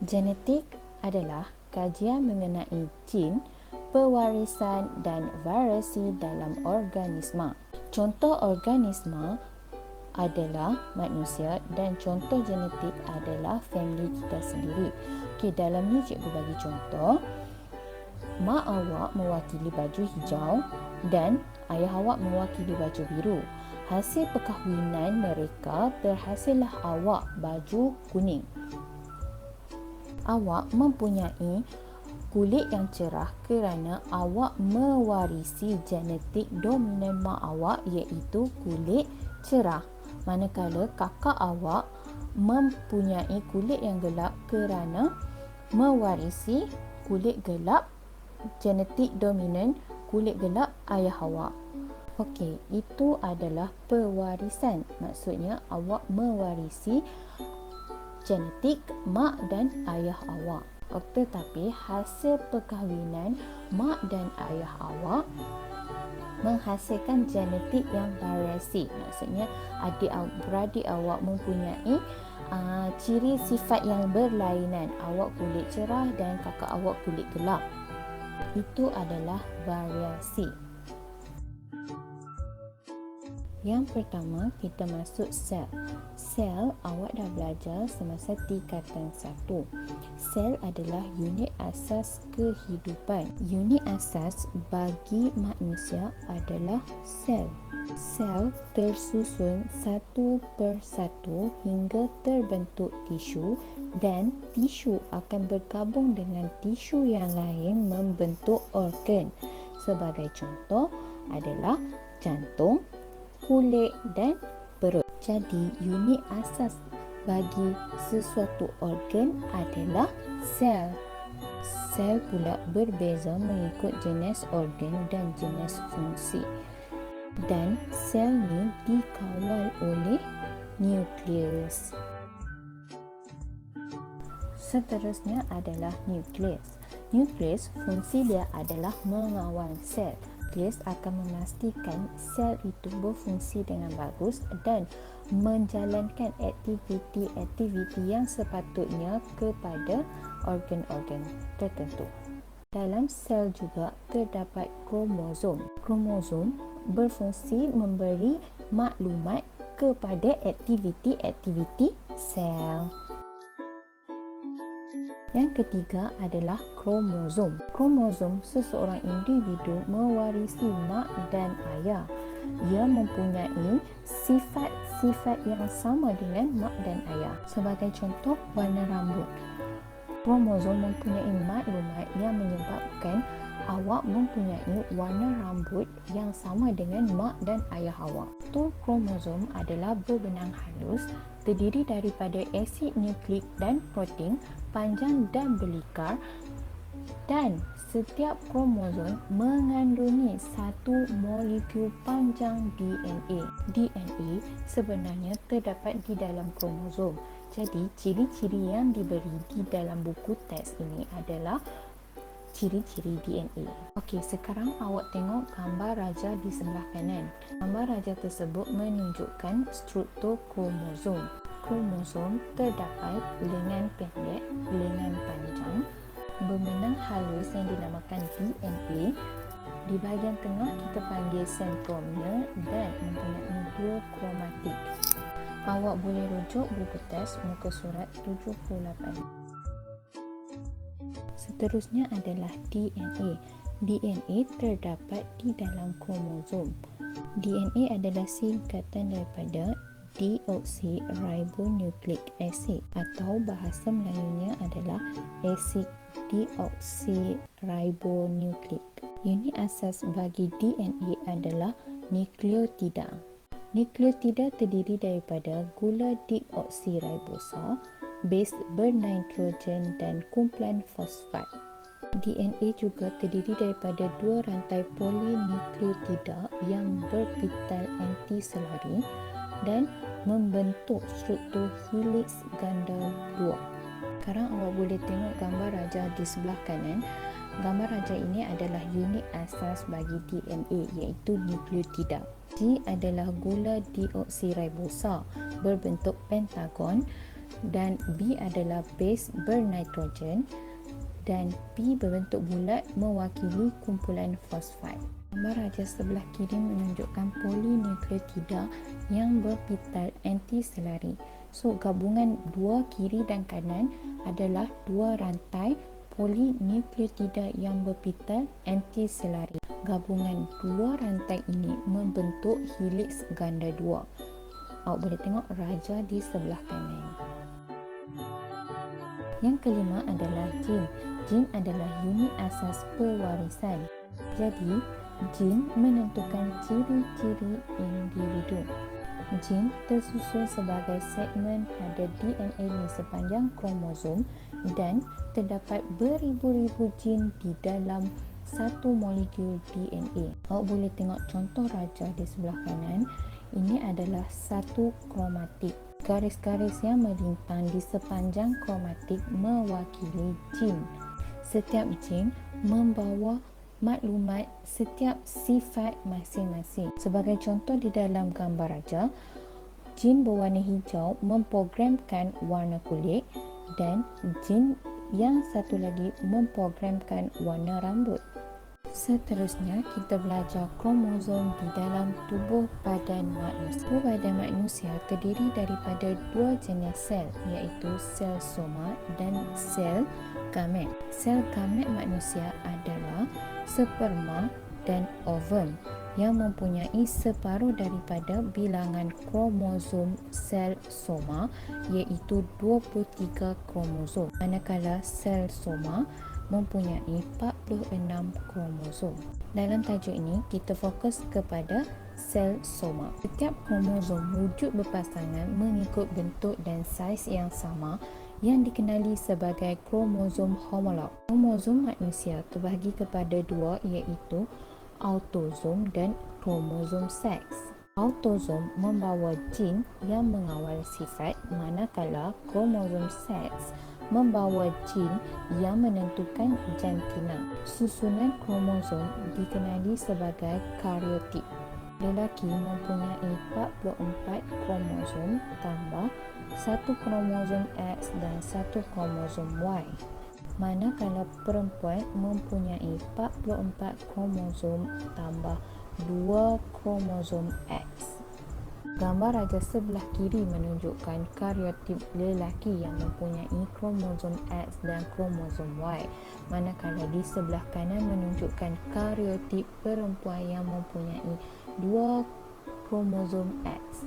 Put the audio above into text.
Genetik adalah kajian mengenai jin, pewarisan dan variasi dalam organisma. Contoh organisma adalah manusia dan contoh genetik adalah family kita sendiri. Okey, dalam ni cikgu bagi contoh. Mak awak mewakili baju hijau dan ayah awak mewakili baju biru. Hasil perkahwinan mereka berhasillah awak baju kuning. Awak mempunyai kulit yang cerah kerana awak mewarisi genetik dominan mak awak iaitu kulit cerah. Manakala kakak awak mempunyai kulit yang gelap kerana mewarisi kulit gelap, genetik dominan kulit gelap ayah awak. Okey, itu adalah pewarisan. Maksudnya awak mewarisi genetik mak dan ayah awak. Tetapi hasil perkahwinan mak dan ayah awak menghasilkan genetik yang variasi. Maksudnya adik-beradik awak mempunyai ciri sifat yang berlainan. Awak kulit cerah dan kakak awak kulit gelap. Itu adalah variasi. Yang pertama, kita masuk sel. Sel awak dah belajar semasa tingkatan 1. Sel adalah unit asas kehidupan. Unit asas bagi manusia adalah sel. Sel tersusun satu persatu hingga terbentuk tisu dan tisu akan bergabung dengan tisu yang lain membentuk organ. Sebagai contoh adalah jantung, kulit dan perut. Jadi unit asas bagi sesuatu organ adalah sel. Sel pula berbeza mengikut jenis organ dan jenis fungsi. Dan sel ni dikawal oleh nukleus. Seterusnya adalah nukleus. Nukleus fungsi dia adalah mengawal sel. Nukleus akan memastikan sel itu berfungsi dengan bagus dan menjalankan aktiviti-aktiviti yang sepatutnya kepada organ-organ tertentu. Dalam sel juga terdapat kromosom. Kromosom berfungsi memberi maklumat kepada aktiviti-aktiviti sel. Yang ketiga adalah kromosom. Kromosom seseorang individu mewarisi mak dan ayah. Ia mempunyai sifat-sifat yang sama dengan mak dan ayah. Sebagai contoh, warna rambut. Kromosom mempunyai maklumat yang menyebabkan awak mempunyai warna rambut yang sama dengan mak dan ayah awak. Struktur kromosom adalah berbenang halus, terdiri daripada asid nukleik dan protein, panjang dan berlikar, dan setiap kromosom mengandungi satu molekul panjang DNA. DNA sebenarnya terdapat di dalam kromosom. Jadi, ciri-ciri yang diberi di dalam buku teks ini adalah ciri-ciri DNA. Okey, sekarang awak tengok gambar raja di sebelah kanan. Gambar raja tersebut menunjukkan struktur kromosom. Kromosom terdapat lengan pendek, lengan panjang, berbenang halus yang dinamakan DNA. Di bahagian tengah kita panggil sentromere dan mempunyai dua kromatik. Awak boleh rujuk buku teks muka surat 78. Seterusnya adalah DNA. DNA terdapat di dalam kromosom. DNA adalah singkatan daripada deoksiribonukleik acid atau bahasa Melayunya adalah asid deoksiribonukleik. Unit asas bagi DNA adalah nukleotida. Nukleotida terdiri daripada gula deoksiribosa, base bernitrogen dan kumpulan fosfat. DNA juga terdiri daripada dua rantai polinukleotida yang berpital antiselari dan membentuk struktur helix ganda 2. Sekarang awak boleh tengok gambar raja di sebelah kanan. Gambar raja ini adalah unit asas bagi DNA iaitu nukleotida. G adalah gula deoksiribosa berbentuk pentagon dan B adalah base bernitrogen dan P berbentuk bulat mewakili kumpulan fosfat. Gambar raja sebelah kiri menunjukkan polinukleotida yang berpital antiselari. So, gabungan dua kiri dan kanan adalah dua rantai polinukleotida yang berpital antiselari. Gabungan dua rantai ini membentuk heliks ganda 2. Awak boleh tengok raja di sebelah kanan. Yang kelima adalah gen. Gen adalah unit asas pewarisan. Jadi, gen menentukan ciri-ciri individu. Gen tersusun sebagai segmen pada DNA di sepanjang kromosom dan terdapat beribu-ribu gen di dalam satu molekul DNA. Awak boleh tengok contoh raja di sebelah kanan. Ini adalah satu kromatik. Garis-garis yang melintang di sepanjang kromatik mewakili gen. Setiap gen membawa maklumat setiap sifat masing-masing. Sebagai contoh di dalam gambar raja, gen berwarna hijau memprogramkan warna kulit dan gen yang satu lagi memprogramkan warna rambut. Seterusnya, kita belajar kromosom di dalam tubuh badan manusia. Tubuh badan manusia terdiri daripada dua jenis sel, iaitu sel soma dan sel gamet. Sel gamet manusia adalah sperma dan ovum yang mempunyai separuh daripada bilangan kromosom sel soma, iaitu 23 kromosom. Manakala sel soma mempunyai 46 kromosom. Dalam tajuk ini, kita fokus kepada sel soma. Setiap kromosom wujud berpasangan mengikut bentuk dan saiz yang sama yang dikenali sebagai kromosom homolog. Kromosom manusia terbahagi kepada dua, iaitu autosom dan kromosom seks. Autosom membawa gen yang mengawal sifat, manakala kromosom seks membawa gen yang menentukan jantina. Susunan kromosom dikenali sebagai kariotip. Lelaki mempunyai 44 kromosom tambah 1 kromosom X dan 1 kromosom Y. Manakala perempuan mempunyai 44 kromosom tambah 2 kromosom X. Gambar raja sebelah kiri menunjukkan kariotip lelaki yang mempunyai kromosom X dan kromosom Y, manakala di sebelah kanan menunjukkan kariotip perempuan yang mempunyai 2 kromosom X.